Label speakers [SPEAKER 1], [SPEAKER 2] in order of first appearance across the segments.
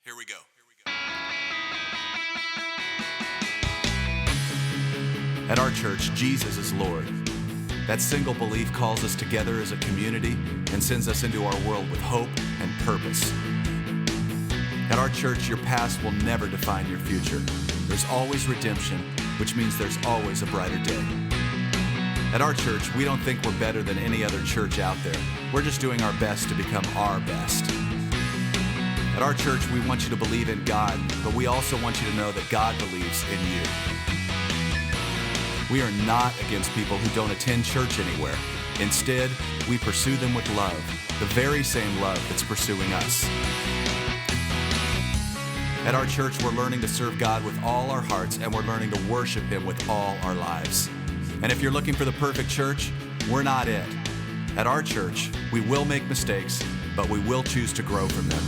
[SPEAKER 1] Here we go. At our church, Jesus is Lord. That single belief calls us together as a community and sends us into our world with hope and purpose. At our church, your past will never define your future. There's always redemption, which means there's always a brighter day. At our church, we don't think we're better than any other church out there. We're just doing our best to become our best. At our church, we want you to believe in God, but we also want you to know that God believes in you. We are not against people who don't attend church anywhere. Instead, we pursue them with love, the very same love that's pursuing us. At our church, we're learning to serve God with all our hearts, and we're learning to worship Him with all our lives. And if you're looking for the perfect church, we're not it. At our church, we will make mistakes, but we will choose to grow from them.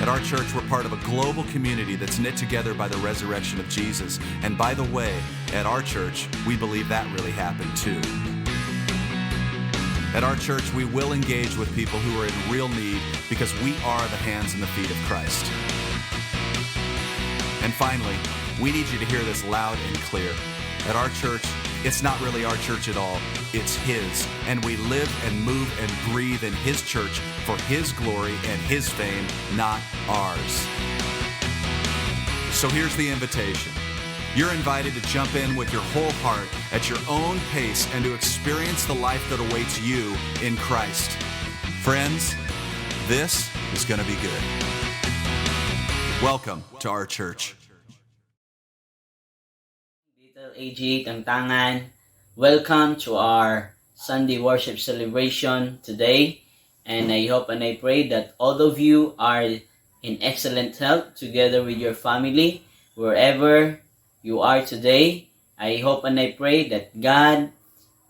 [SPEAKER 1] At our church, we're part of a global community that's knit together by the resurrection of Jesus. And by the way, at our church, we believe that really happened too. At our church, we will engage with people who are in real need because we are the hands and the feet of Christ. And finally, we need you to hear this loud and clear. At our church, it's not really our church at all. It's His. And we live and move and breathe in His church for His glory and His fame, not ours. So here's the invitation. You're invited to jump in with your whole heart at your own pace and to experience the life that awaits you in Christ. Friends, this is going to be good. Welcome to our church.
[SPEAKER 2] Little AG Tantangan, welcome to our Sunday worship celebration today. And I hope and I pray that all of you are in excellent health together with your family, wherever you are today. I hope and I pray that God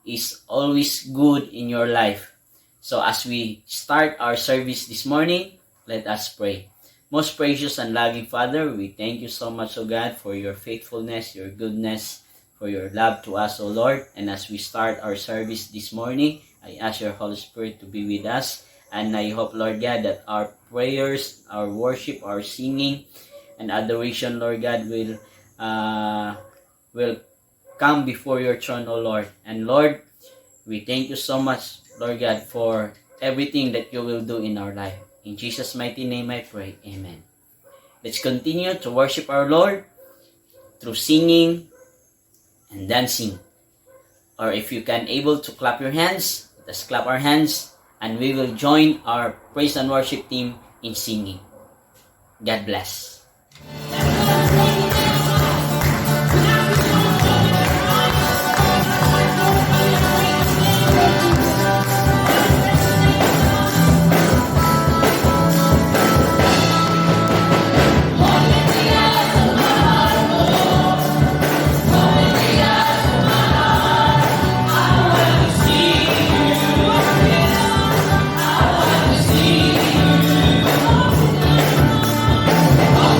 [SPEAKER 2] is always good in your life. So as we start our service this morning, let us pray. Most gracious and loving Father, we thank you so much, O God, for your faithfulness, your goodness, for your love to us, O Lord. And as we start our service this morning, I ask your Holy Spirit to be with us. And I hope, Lord God, that our prayers, our worship, our singing, and adoration, Lord God, will come before your throne, O Lord. And Lord, we thank you so much, Lord God, for everything that you will do in our life. In Jesus' mighty name I pray. Amen. Let's continue to worship our Lord through singing and dancing. Or if you can able to clap your hands, let's clap our hands and we will join our praise and worship team in singing. God bless.
[SPEAKER 3] Oh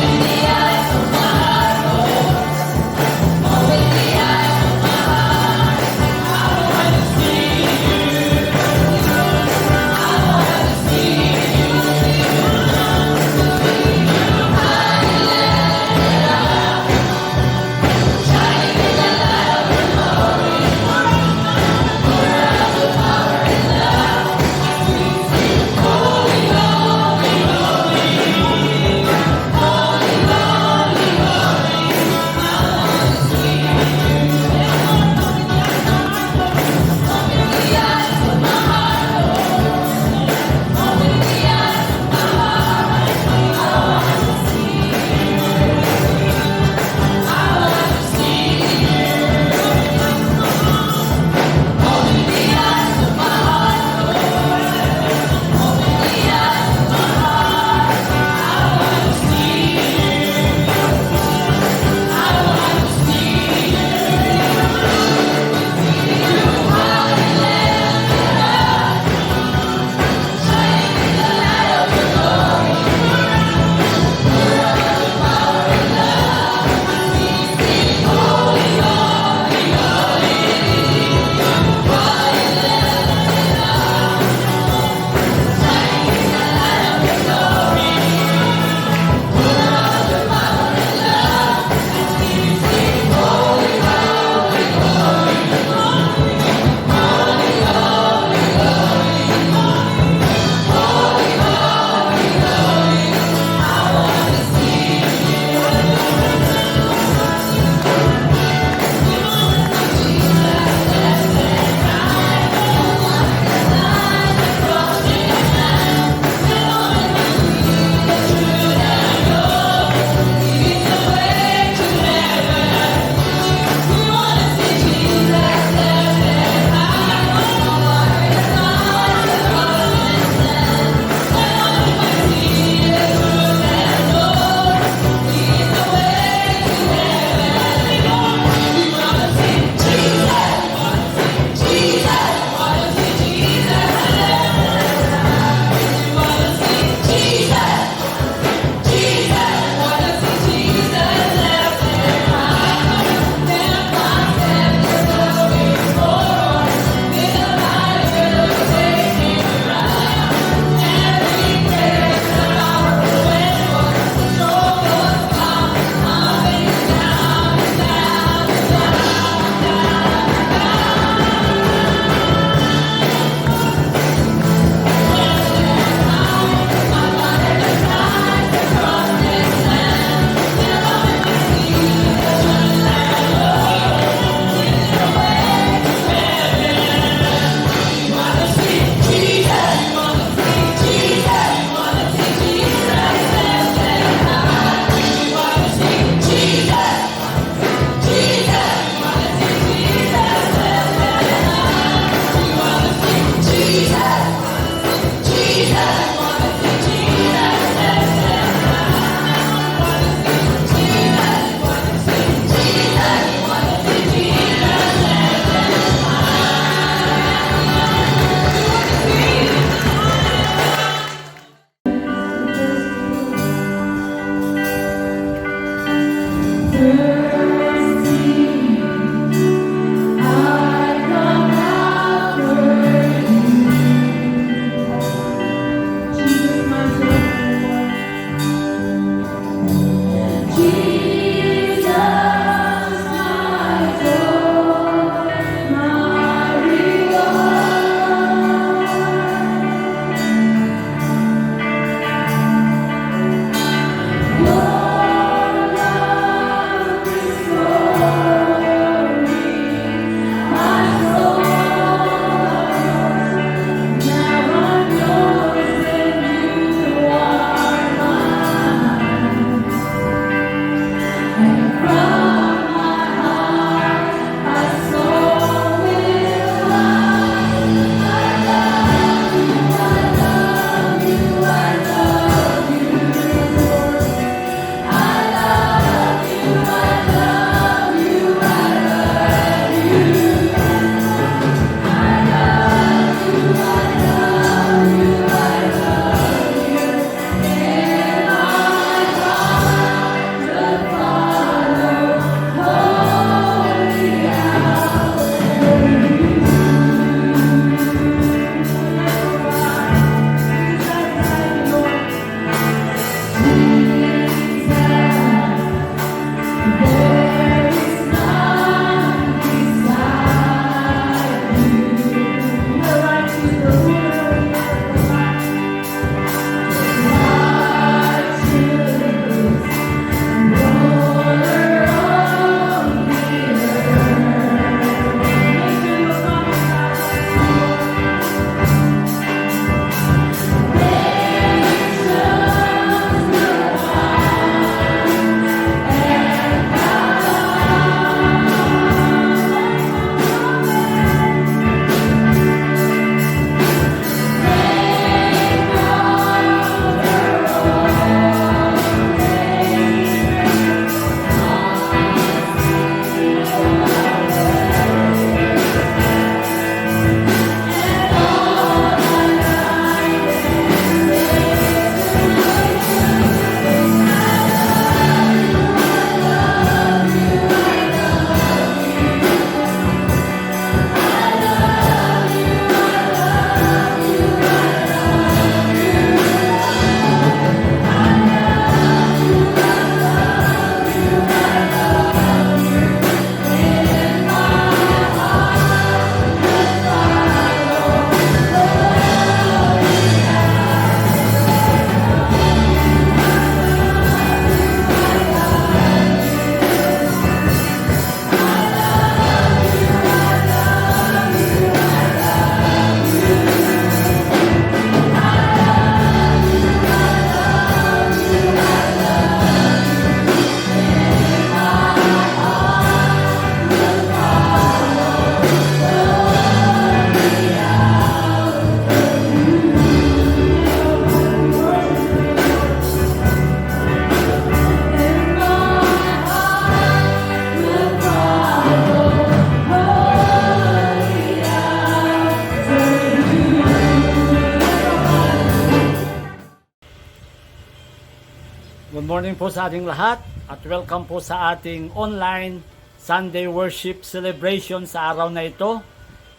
[SPEAKER 3] Good morning po sa ating lahat at welcome po sa ating online Sunday Worship Celebration sa araw na ito.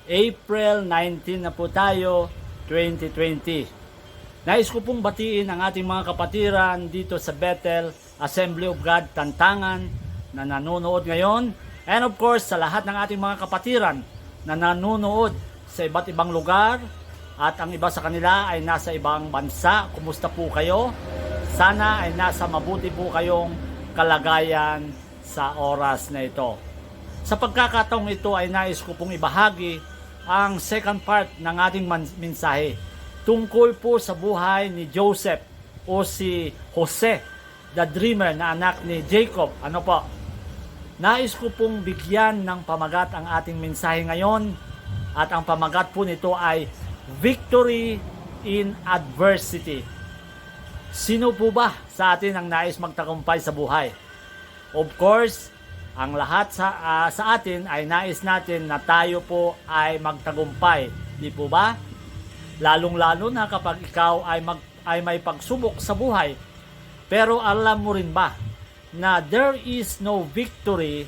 [SPEAKER 3] April 19 na po tayo, 2020. Nais ko pong batiin ang ating mga kapatiran dito sa Bethel Assembly of God Tantangan na nanonood ngayon. And of course sa lahat ng ating mga kapatiran na nanonood sa iba't ibang lugar at ang iba sa kanila ay nasa ibang bansa. Kumusta po kayo? Sana ay nasa mabuti po kayong kalagayan sa oras na ito. Sa pagkakataong ito ay nais ko pong ibahagi ang second part ng ating mensahe tungkol po sa buhay ni Joseph o si Jose, the dreamer na anak ni Jacob. Ano po? Nais ko pong bigyan ng pamagat ang ating mensahe ngayon at ang pamagat po nito ay Victory in Adversity. Sino po ba sa atin ang nais magtagumpay sa buhay? Of course, ang lahat sa atin ay nais natin na tayo po ay magtagumpay. Di po ba? Lalong-lalo na kapag ikaw ay may pagsubok sa buhay. Pero alam mo rin ba na there is no victory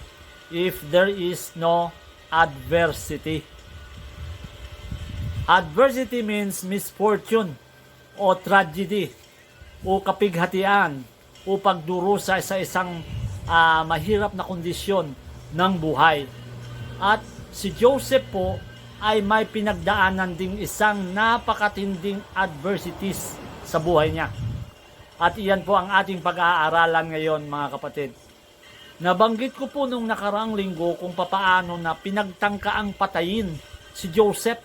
[SPEAKER 3] if there is no adversity? Adversity means misfortune o tragedy o kapighatian o pagdurusa sa isang mahirap na kondisyon ng buhay. At si Joseph po ay may pinagdaanan ding isang napakatinding adversities sa buhay niya. At iyan po ang ating pag-aaralan ngayon, mga kapatid. Nabanggit ko po nung nakaraang linggo kung papaano na pinagtangkaang patayin si Joseph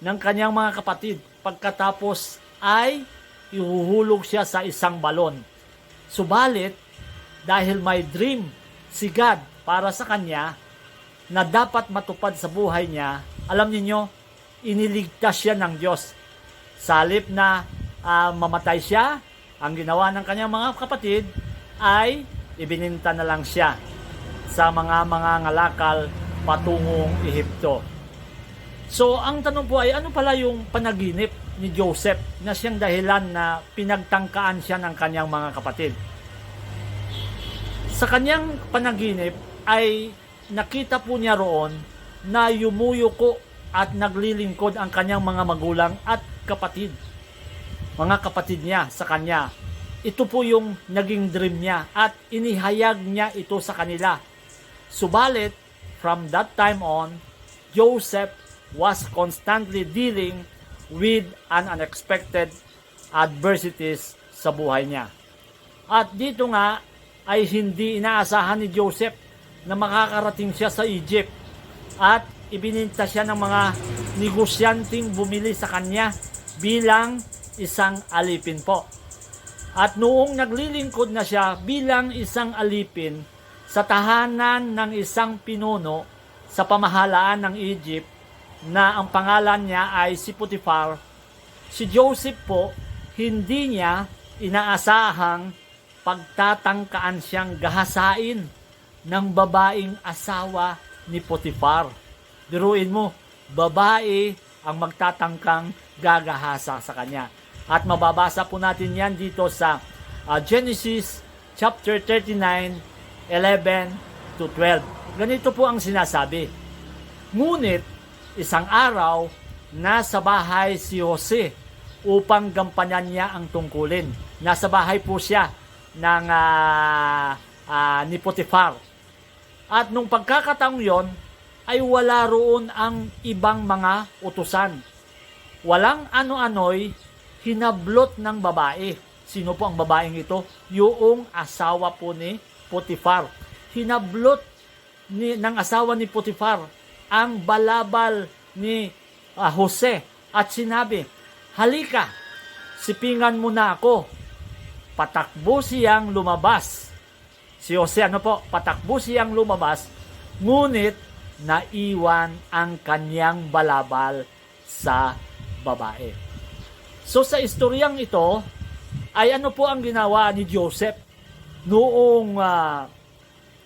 [SPEAKER 3] ng kanyang mga kapatid pagkatapos ay ihuhulog siya sa isang balon. Subalit, dahil may dream si God para sa kanya na dapat matupad sa buhay niya, alam niyo, iniligtas siya ng Diyos. Sa halip na mamatay siya, ang ginawa ng kanyang mga kapatid ay ibininta na lang siya sa mga ngalakal patungong Ehipto. So, ang tanong po ay ano pala yung panaginip ni Joseph na siyang dahilan na pinagtangkaan siya ng kanyang mga kapatid? Sa kanyang panaginip ay nakita po niya roon na yumuyuko at naglilingkod ang kanyang mga magulang at kapatid. Mga kapatid niya sa kanya. Ito po yung naging dream niya at inihayag niya ito sa kanila. Subalit, from that time on, Joseph was constantly dealing with an unexpected adversities sa buhay niya. At dito nga ay hindi inaasahan ni Joseph na makakarating siya sa Egypt at ibininta siya ng mga negosyanteng bumili sa kanya bilang isang alipin po. At noong naglilingkod na siya bilang isang alipin sa tahanan ng isang pinuno sa pamahalaan ng Egypt na ang pangalan niya ay si Potiphar, si Joseph po hindi niya inaasahang pagtatangkaan siyang gahasain ng babaeng asawa ni Potiphar. Biruin mo, babae ang magtatangkang gagahasa sa kanya. At mababasa po natin yan dito sa Genesis chapter 39, 11 to 12. Ganito po ang sinasabi. Ngunit, isang araw, nasa bahay si Jose upang gampanan niya ang tungkulin. Nasa bahay po siya ng ni Potiphar. At nung pagkakataong yon, ay wala roon ang ibang mga utusan. Walang ano-ano'y hinablot ng babae. Sino po ang babaeng ito? Yung asawa po ni Potiphar. Hinablot ng asawa ni Potiphar ang balabal ni Jose at sinabi, halika, sipingan mo na ako. Patakbo siyang lumabas. Si Jose, patakbo siyang lumabas, ngunit naiwan ang kanyang balabal sa babae. So sa istoryang ito, ay ano po ang ginawa ni Joseph noong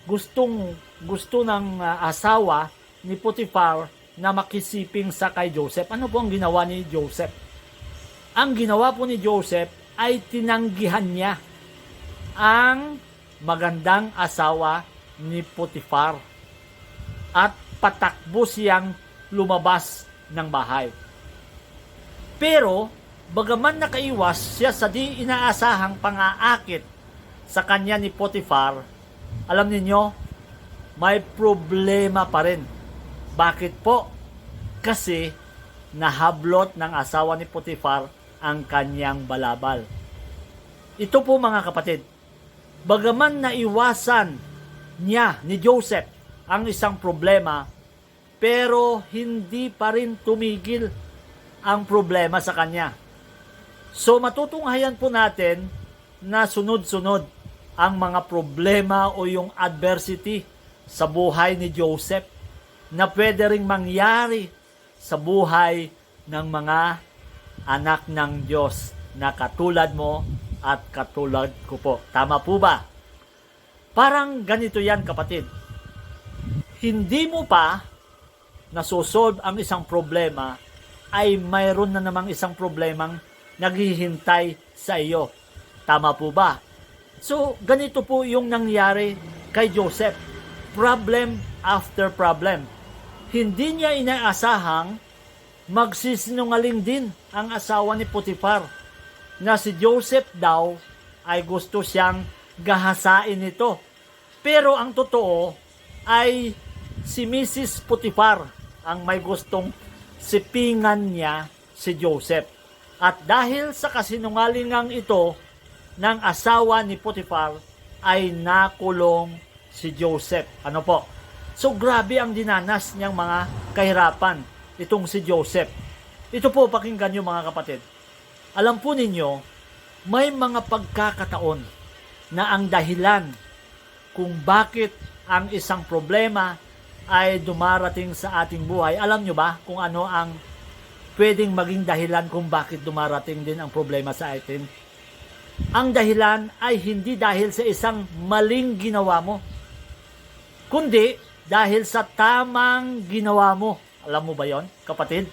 [SPEAKER 3] gusto ng asawa ni Potiphar na makisiping sa kay Joseph. Ano po ang ginawa ni Joseph? Ang ginawa po ni Joseph ay tinanggihan niya ang magandang asawa ni Potifar at patakbo siyang lumabas ng bahay. Pero, bagaman nakaiwas siya sa di inaasahang pang-aakit sa kanya ni Potifar, alam ninyo, may problema pa rin. Bakit po? Kasi nahablot ng asawa ni Potifar ang kanyang balabal. Ito po mga kapatid, bagaman naiwasan niya ni Joseph ang isang problema, pero hindi pa rin tumigil ang problema sa kanya. So matutunghayan po natin na sunod-sunod ang mga problema o yung adversity sa buhay ni Joseph na pwede ring mangyari sa buhay ng mga anak ng Diyos na katulad mo at katulad ko po. Tama po ba? Parang ganito yan kapatid. Hindi mo pa nasosolve ang isang problema ay mayroon na namang isang problemang naghihintay sa iyo. Tama po ba? So, ganito po yung nangyari kay Joseph. Problem after problem. Hindi niya inaasahang magsisinungaling din ang asawa ni Potifar na si Joseph daw ay gusto siyang gahasain nito. Pero ang totoo ay si Mrs. Potifar ang may gustong sipingan niya si Joseph. At dahil sa kasinungalingang ito ng asawa ni Potifar ay nakulong si Joseph. Ano po? So grabe ang dinanas niyang mga kahirapan itong si Joseph. Ito po pakinggan niyo mga kapatid. Alam po ninyo, may mga pagkakataon na ang dahilan kung bakit ang isang problema ay dumarating sa ating buhay. Alam nyo ba kung ano ang pwedeng maging dahilan kung bakit dumarating din ang problema sa atin? Ang dahilan ay hindi dahil sa isang maling ginawa mo, kundi dahil sa tamang ginawa mo. Alam mo ba yon, kapatid?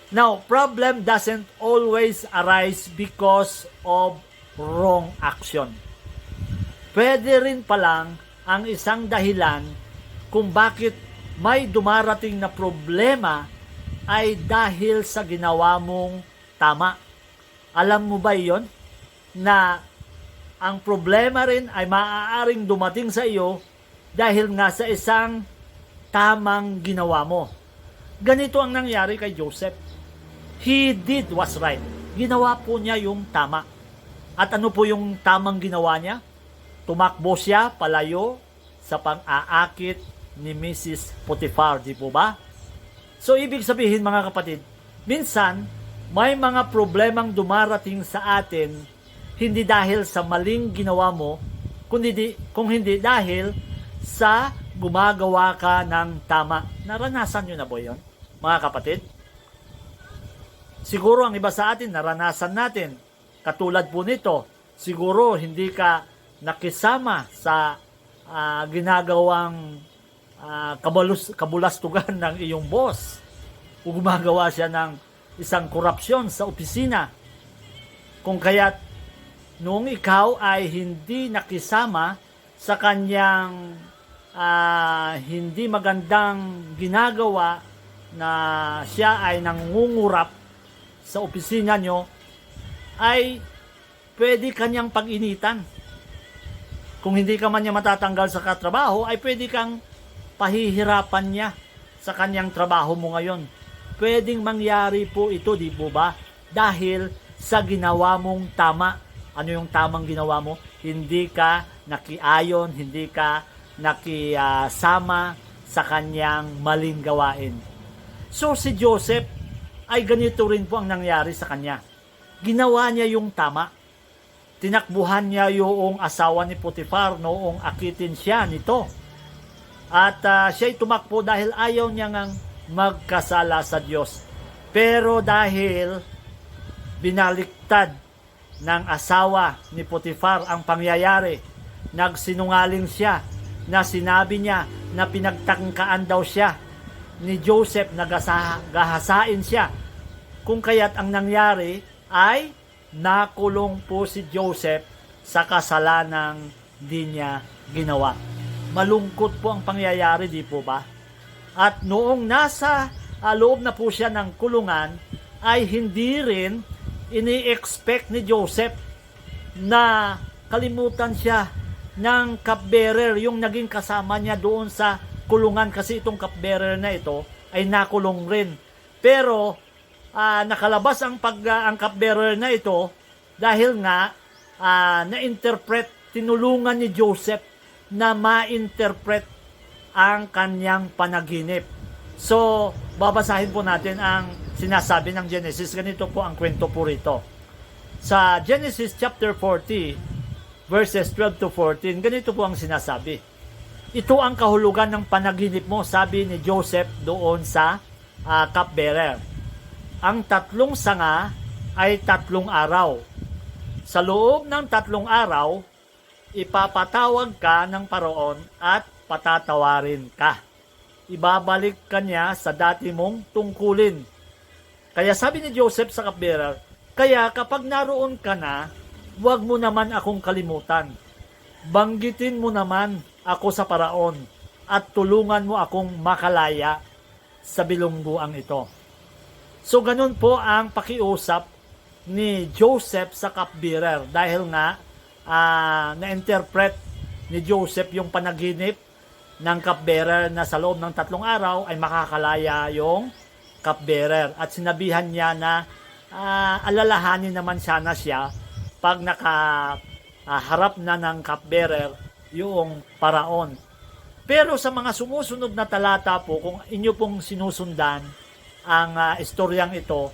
[SPEAKER 3] Now, problem doesn't always arise because of wrong action. Pwede rin palang ang isang dahilan kung bakit may dumarating na problema ay dahil sa ginawa mong tama. Alam mo ba yon? Na ang problema rin ay maaaring dumating sa iyo dahil nga sa isang tamang ginawa mo. Ganito ang nangyari kay Joseph. He did what's right. Ginawa po niya yung tama. At ano po yung tamang ginawa niya? Tumakbo siya palayo sa pang-aakit ni Mrs. Potifar, di po ba? So, ibig sabihin mga kapatid, minsan, may mga problemang dumarating sa atin hindi dahil sa maling ginawa mo, kung hindi dahil sa gumagawa ka ng tama. Naranasan nyo na po yun, mga kapatid? Siguro ang iba sa atin, naranasan natin. Katulad po nito, siguro hindi ka nakisama sa ginagawang kabulastugan ng iyong boss o gumagawa siya ng isang korupsyon sa opisina. Kung kaya't noong ikaw ay hindi nakisama sa kanyang hindi magandang ginagawa na siya ay nangungurap sa opisina nyo, ay pwede kanyang pag-initan. Kung hindi ka man niya matatanggal sa katrabaho, ay pwede kang pahihirapan niya sa kanyang trabaho mo ngayon. Pwedeng mangyari po ito, di po ba? Dahil sa ginawa mong tama. Ano yung tamang ginawa mo? Hindi ka nakiayon, hindi ka nakisama sa kanyang maling gawain. So si Joseph ay ganito rin po ang nangyari sa kanya. Ginawa niya yung tama. Tinakbuhan niya yung asawa ni Potifar noong akitin siya nito. At siya'y tumakbo dahil ayaw niya ngang magkasala sa Diyos. Pero dahil binaliktad ng asawa ni Potifar ang pangyayari, nagsinungaling siya na sinabi niya na pinagtangkaan daw siya ni Joseph na gahasain siya. Kung kaya't ang nangyari ay nakulong po si Joseph sa kasalanang di niya ginawa. Malungkot po ang pangyayari, di po ba? At noong nasa loob na po siya ng kulungan, ay hindi rin ini-expect ni Joseph na kalimutan siya ng cupbearer, yung naging kasama niya doon sa kulungan, kasi itong cupbearer na ito ay nakulong rin. Pero nakalabas ang cupbearer na ito dahil nga tinulungan ni Joseph na ma-interpret ang kanyang panaginip. So, babasahin po natin ang sinasabi ng Genesis. Ganito po ang kwento po rito. Sa Genesis chapter 40, verses 12 to 14, ganito po ang sinasabi. Ito ang kahulugan ng panaginip mo, sabi ni Joseph doon sa cupbearer. Ang 3 sanga ay 3 araw. Sa loob ng 3 araw, ipapatawag ka ng Paraon at patatawarin ka. Ibabalik ka niya sa dati mong tungkulin. Kaya sabi ni Joseph sa cupbearer, kaya kapag naroon ka na, huwag mo naman akong kalimutan. Banggitin mo naman ako sa Paraon at tulungan mo akong makalaya sa bilungguang ito. So ganun po ang pakiusap ni Joseph sa cupbearer dahil nga na-interpret ni Joseph yung panaginip ng cupbearer na sa loob ng 3 araw ay makakalaya yung cupbearer. At sinabihan niya na alalahanin naman sana siya pag nakaharap na ng cupbearer yung Paraon. Pero sa mga sumusunod na talata po, kung inyo pong sinusundan ang istoryang ito,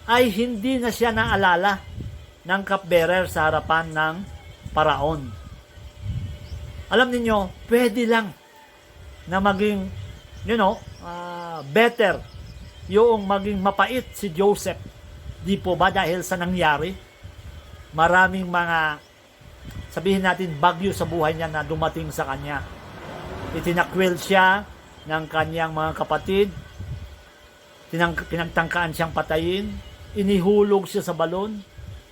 [SPEAKER 3] ay hindi na siya naalala ng cupbearer sa harapan ng Paraon. Alam niyo, pwede lang na maging, better, yung maging mapait si Joseph. Di po ba dahil sa nangyari? Maraming mga, sabihin natin, bagyo sa buhay niya na dumating sa kanya. Itinakwil siya ng kanyang mga kapatid, pinagtangkaan siyang patayin, inihulog siya sa balon,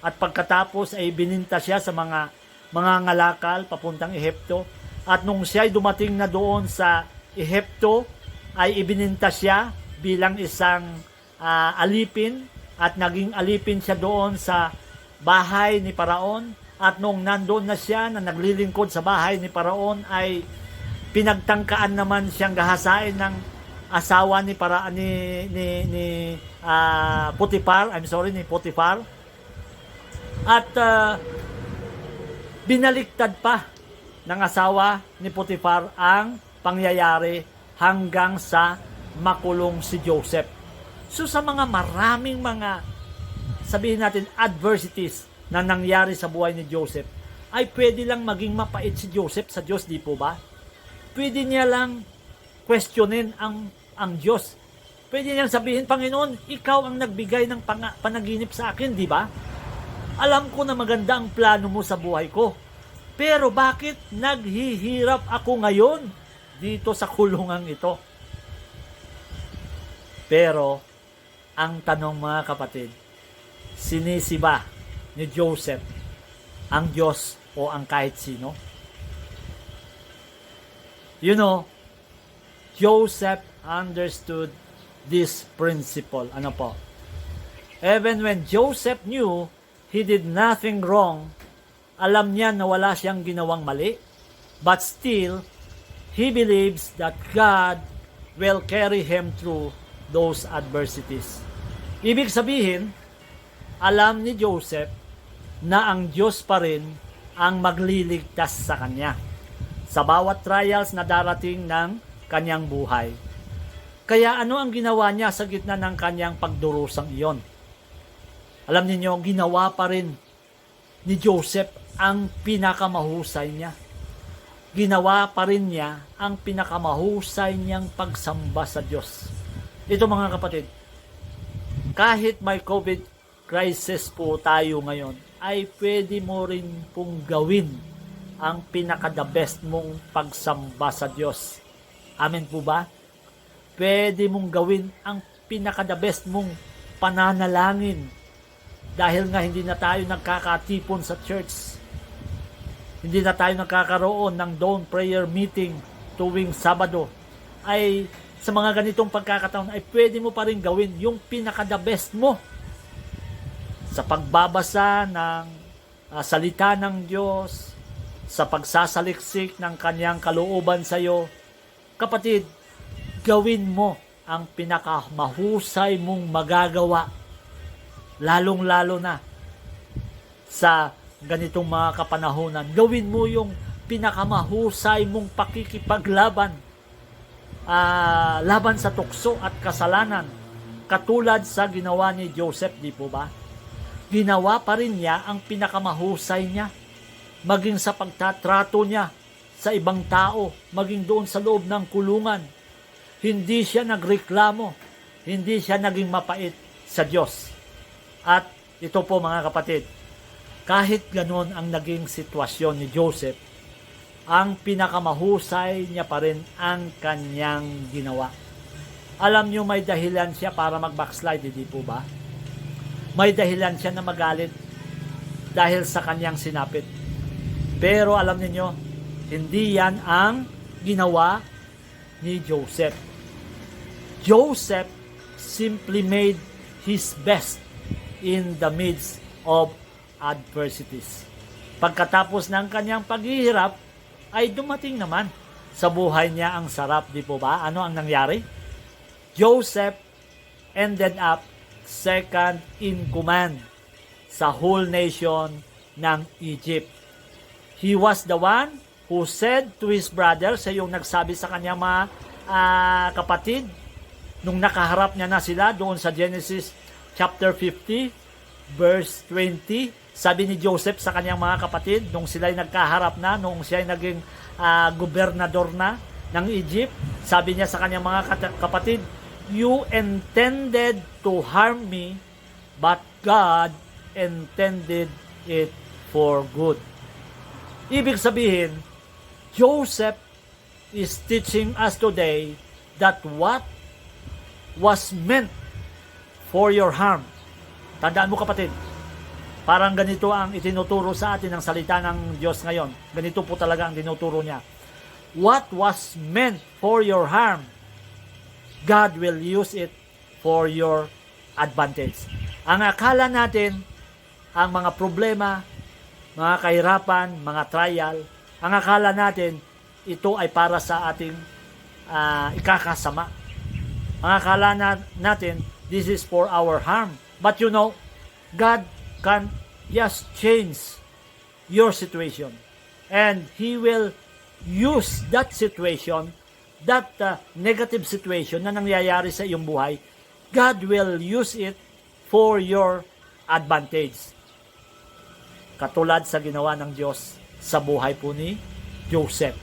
[SPEAKER 3] at pagkatapos ay bininta siya sa mga ngalakal papuntang Ehipto. At nung siya ay dumating na doon sa Ehipto, ay ibininta siya bilang isang alipin, at naging alipin siya doon sa bahay ni Paraon. At nung nandoon na siya na naglilingkod sa bahay ni Paraon, ay pinagtangkaan naman siyang gahasain ng asawa ni Potiphar. At binaliktad pa ng asawa ni Potiphar ang pangyayari hanggang sa makulong si Joseph. So sa maraming sabihin natin adversities na nangyari sa buhay ni Joseph, ay pwede lang maging mapait si Joseph sa Diyos, di po ba? Pwede niya lang questionin ang Diyos. Pwede niyang sabihin, Panginoon, ikaw ang nagbigay ng panaginip sa akin, di ba? Alam ko na maganda ang plano mo sa buhay ko. Pero bakit naghihirap ako ngayon dito sa kulungang ito? Pero, ang tanong mga kapatid, sinisi ba ni Joseph ang Diyos o ang kahit sino? Joseph understood this principle. Ano po? Even when Joseph knew he did nothing wrong, alam niya na wala siyang ginawang mali, but still, he believes that God will carry him through those adversities. Ibig sabihin, alam ni Joseph na ang Diyos pa rin ang magliligtas sa kanya sa bawat trials na darating ng kanyang buhay. Kaya ano ang ginawa niya sa gitna ng kanyang pagdurusang iyon? Alam niyo, ginawa pa rin ni Joseph ang pinakamahusay niya. Ginawa pa rin niya ang pinakamahusay niyang pagsamba sa Diyos. Ito mga kapatid, kahit may COVID crisis po tayo ngayon, ay pwede mo rin pong gawin ang pinaka-the best mong pagsamba sa Diyos. Amen po ba? Pwede mong gawin ang pinaka-the best mong pananalangin. Dahil nga hindi na tayo nagkakatipon sa church. hindi na tayo nagkakaroon ng dawn prayer meeting tuwing Sabado, ay sa mga ganitong pagkakataon ay pwede mo pa rin gawin yung pinaka-the best mo sa pagbabasa ng salita ng Diyos, sa pagsasaliksik ng kanyang kalooban sa iyo. Kapatid, gawin mo ang pinakamahusay mong magagawa, lalong-lalo na sa ganitong mga kapanahonan. Gawin mo yung pinakamahusay mong pakikipaglaban, laban sa tukso at kasalanan, katulad sa ginawa ni Joseph, di po ba? Ginawa pa rin niya ang pinakamahusay niya, maging sa pagtatrato niya sa ibang tao, maging doon sa loob ng kulungan. Hindi siya nagreklamo, hindi siya naging mapait sa Diyos. At ito po mga kapatid, kahit ganon ang naging sitwasyon ni Joseph, ang pinakamahusay niya pa rin ang kanyang ginawa. Alam niyo may dahilan siya para mag-backslide, hindi po ba? May dahilan siya na magalit dahil sa kanyang sinapit. Pero alam niyo, hindi yan ang ginawa ni Joseph. Joseph simply made his best in the midst of adversities. Pagkatapos ng kanyang paghihirap, ay dumating naman sa buhay niya ang sarap, di po ba? Ano ang nangyari? Joseph ended up second in command sa whole nation ng Egypt. He was the one who said to his brothers, siya yung nagsabi sa kanyang mga kapatid, nung nakaharap niya na sila doon sa Genesis chapter 50, verse 20, sabi ni Joseph sa kanyang mga kapatid, nung sila'y nagkaharap na, nung siya'y naging gobernador na ng Egypt, sabi niya sa kanyang mga kapatid, "You intended to harm me, but God intended it for good." Ibig sabihin, Joseph is teaching us today that what was meant for your harm. Tandaan mo kapatid, parang ganito ang itinuturo sa atin ng salita ng Diyos ngayon. Ganito po talaga ang tinuturo niya. What was meant for your harm, God will use it for your advantage. Ang akala natin, ang mga problema, mga kahirapan, mga trial, ang akala natin, ito ay para sa ating ikakasama. Ang akala natin, this is for our harm. But you know, God can just change your situation. And He will use that situation, that negative situation na nangyayari sa iyong buhay, God will use it for your advantage. Katulad sa ginawa ng Diyos sa buhay po ni Joseph.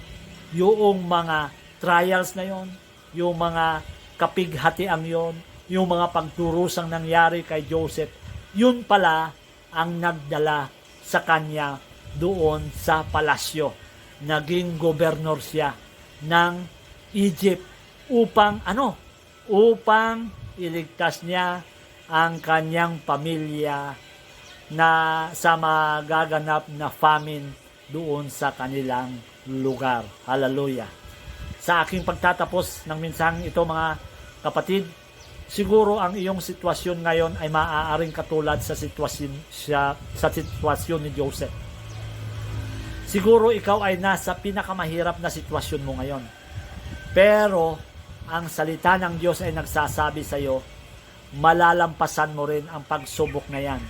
[SPEAKER 3] Yung mga trials na yon, yung mga kapighatian yon, yung mga pagturusang nangyari kay Joseph, yun pala ang nagdala sa kanya doon sa palasyo. Naging gobernador siya ng Egypt upang upang iligtas niya ang kanyang pamilya na sa magaganap na famine doon sa kanilang lugar. Hallelujah. Sa aking pagtatapos ng minsang ito mga kapatid, siguro ang iyong sitwasyon ngayon ay maaaring katulad sa sitwasyon ni Joseph. Siguro ikaw ay nasa pinakamahirap na sitwasyon mo ngayon. Pero ang salita ng Diyos ay nagsasabi sa iyo, malalampasan mo rin ang pagsubok na yan.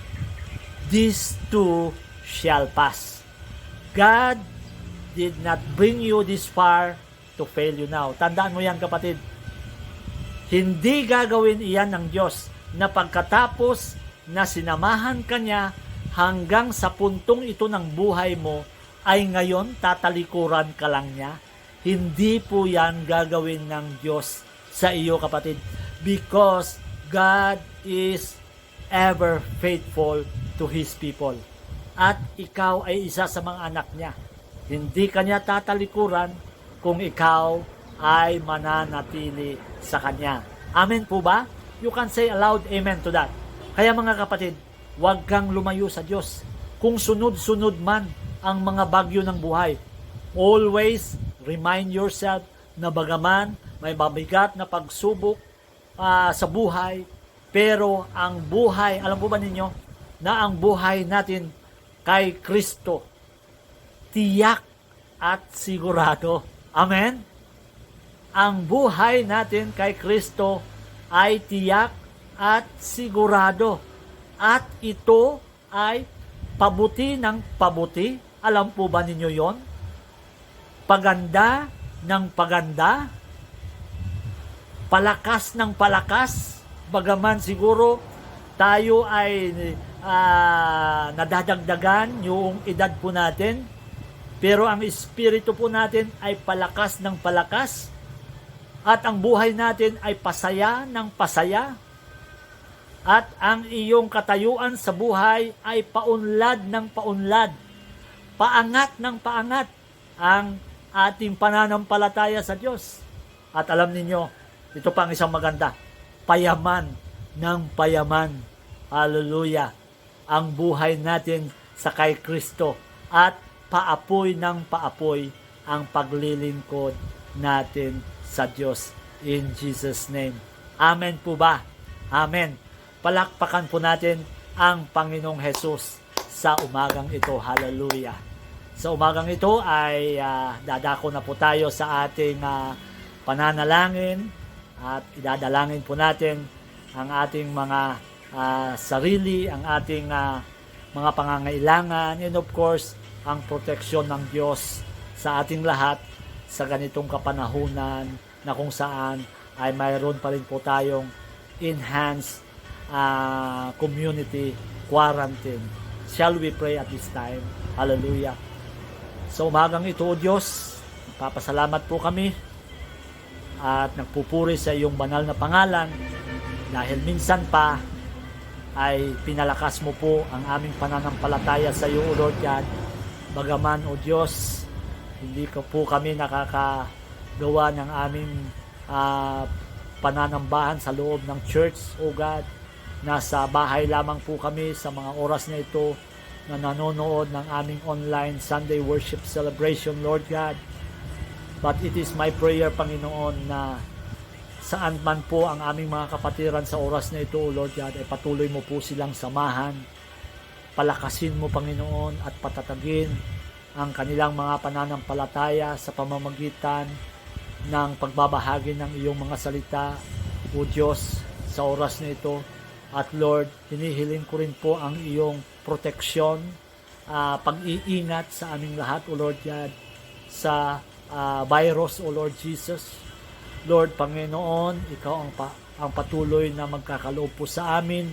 [SPEAKER 3] This too shall pass. God did not bring you this far to fail you now. Tandaan mo yan kapatid. Hindi gagawin iyan ng Diyos na pagkatapos na sinamahan ka niya hanggang sa puntong ito ng buhay mo ay ngayon tatalikuran ka lang niya. Hindi po yan gagawin ng Diyos sa iyo kapatid. Because God is ever faithful to His people. At ikaw ay isa sa mga anak niya. Hindi kanya tatalikuran kung ikaw ay mananatili sa kanya. Amen po ba? You can say a loud amen to that. Kaya mga kapatid, huwag kang lumayo sa Diyos. Kung sunod-sunod man ang mga bagyo ng buhay. Always remind yourself na bagaman may mabigat na pagsubok sa buhay, pero ang buhay, alam po ba ninyo, na ang buhay natin kay Kristo, tiyak at sigurado. Amen? Ang buhay natin kay Kristo ay tiyak at sigurado. At ito ay pabuti ng pabuti. Alam po ba ninyo yon? Paganda ng paganda. Palakas ng palakas. Bagaman siguro tayo ay nadadagdagan yung edad po natin, pero ang espiritu po natin ay palakas ng palakas, at ang buhay natin ay pasaya ng pasaya, at ang iyong katayuan sa buhay ay paunlad ng paunlad, paangat ng paangat ang ating pananampalataya sa Diyos. At alam ninyo, ito pa ang isang maganda, payaman ng payaman. Hallelujah! Ang buhay natin sa kay Kristo, at paapoy ng paapoy ang paglilingkod natin sa Diyos in Jesus' name. Amen po ba? Amen. Palakpakan po natin ang Panginoong Jesus sa umagang ito. Hallelujah. Sa umagang ito ay dadako na po tayo sa ating pananalangin, at idadalangin po natin ang ating mga sarili, ang ating mga pangangailangan, and of course, ang proteksyon ng Diyos sa ating lahat sa ganitong kapanahunan na kung saan ay mayroon pa rin po tayong enhanced community quarantine. Shall we pray at this time? Hallelujah. Sa umagang ito, O Diyos, papasalamat po kami at nagpupuri sa iyong banal na pangalan, dahil minsan pa ay pinalakas mo po ang aming pananampalataya sa iyo, O Lord God. Bagaman, O Diyos, hindi ko po kami nakakagawa ng aming pananambahan sa loob ng church, O God. Nasa bahay lamang po kami sa mga oras na ito na nanonood ng aming online Sunday worship celebration, Lord God. But it is my prayer, Panginoon, na saan man po ang aming mga kapatiran sa oras na ito, O Lord God, ay patuloy mo po silang samahan. Palakasin mo, Panginoon, at patatagin ang kanilang mga pananampalataya sa pamamagitan ng pagbabahagi ng iyong mga salita, O Diyos, sa oras na ito. At Lord, hinihiling ko rin po ang iyong proteksyon, pag-iingat sa aming lahat, O Lord God, sa virus, O Lord Jesus. Lord, Panginoon, ikaw ang patuloy na magkakaloob po sa amin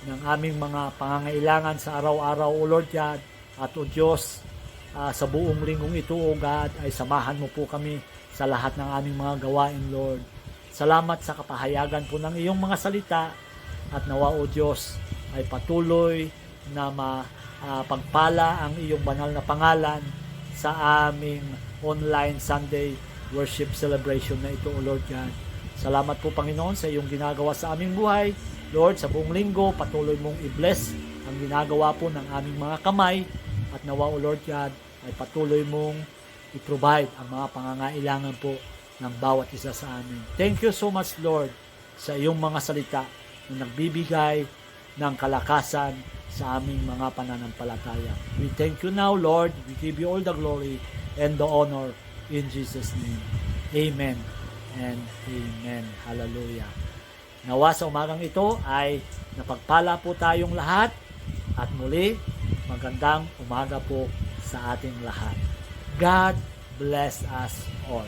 [SPEAKER 3] ng aming mga pangangailangan sa araw-araw, O Lord God. At O Diyos, sa buong linggong ito, O God, ay samahan mo po kami sa lahat ng aming mga gawain, Lord. Salamat sa kapahayagan po ng iyong mga salita, at nawa, O Diyos, ay patuloy na pagpala ang iyong banal na pangalan sa aming online Sunday worship celebration na ito, O Lord God. Salamat po, Panginoon, sa iyong ginagawa sa aming buhay. Lord, sa buong linggo, patuloy mong i-bless ang ginagawa po ng aming mga kamay, at nawa, O Lord God, ay patuloy mong i-provide ang mga pangangailangan po ng bawat isa sa amin. Thank you so much, Lord, sa iyong mga salita na nagbibigay ng kalakasan sa aming mga pananampalataya. We thank you now, Lord. We give you all the glory and the honor in Jesus' name. Amen and amen. Hallelujah. Nawa sa umagang ito ay napagpala po tayong lahat, at muli, magandang umaga po sa ating lahat. God bless us all.